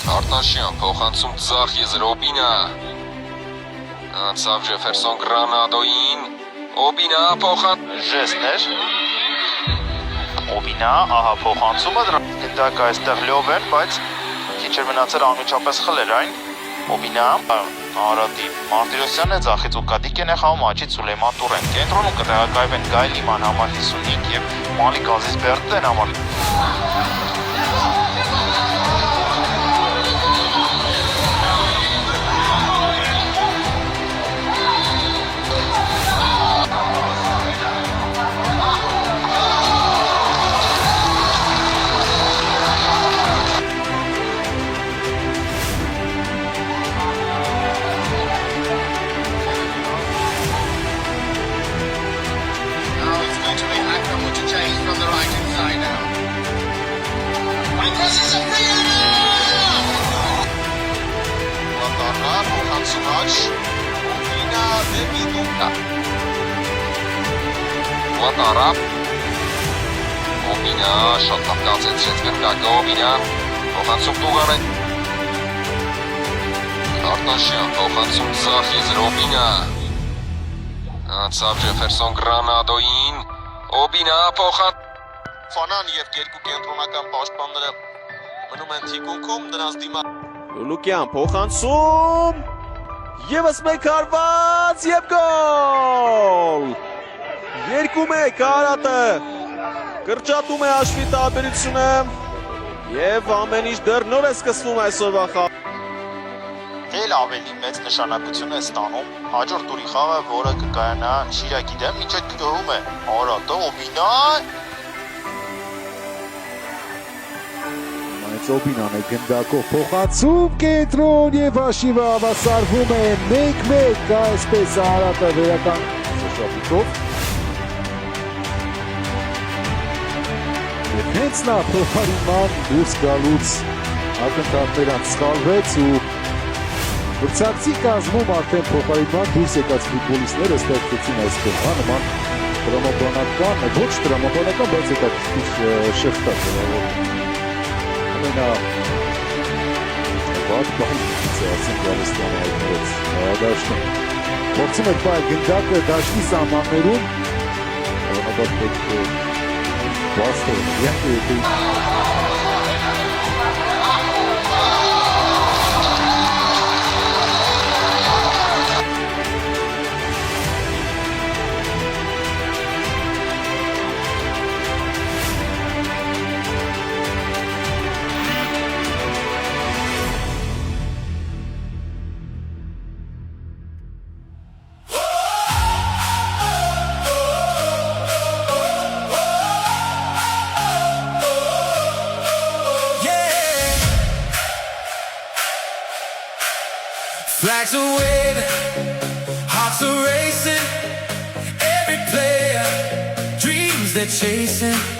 Արտաշյան փոխանցում ձախ եզրոբինա անցավ Ջեֆերսոն Գրանադոին Օբինա փոխան ժեստներ Օբինա ահա փոխանցումը գնդակ այստեղ լյով են, բայց քիչ էր մնացել անմիջապես խլեր այն Օբինա Արադի Մարտիրոսյանն է ձախից Ուկադիկ են խաղում աճի Սուլեյման Տուրեն կենտրոնում կտեղակայվեն Գայ Լիման համար 55 եւ Մալիկ Ազիզբերդեն համար Վատարապ Օբինա շատ լավ կացեցրեց գնդակը Օբինա փոխանցում Տուղարեն Արտաշյան փոխանցում ձախ եզր Օբինա անցավ Ջեֆերսոն Գրանադոին Օբինա փոխան Ֆանան և երկու կենտրոնական պաշտպանները մնում են թիկունքում նրանց դիմաց Լուլուկյան փոխանցում Եվս մեկ հարված և գոլ 2-1 Արատը կրճատում է հաշվի տարբերությունը և ամեն ինչ դեռ նոր է սկսվում այսօրվա խաղը Էլ ավելի մեծ նշանակություն է ստանում հաջորդ տուրի խաղը, որը կկայանա Շիրակի դեմ, ինչ այդ գրում է Արատը Օբինա Այս Օբինան է գնդակով փոխանցում կենտրոն և հաշիվը հավասարվում է 1-1 այսպես Արատը վերական շապիկով Եվ հենց նա փոխարինման դուրս գալուց ակնթարթներան սխալվեց ու վրցակցի կազմում արդեն փոխարինման դուրս եկած ֆուտբոլիստները ստեղծեցին այս կողմա նման տրամաբանական, ոչ տրամաբանական, բայց հետաքրքիր շղթա ամենա վատ բանից է ասենք Գալստյանը հայտնվեց դաշտում փորձում էր բայ գնդակը դաշտի սահմաններում հավանաբար պետք է բաց թողնել եթե Flags are waving, hearts are racing. Every player, dreams they're chasing.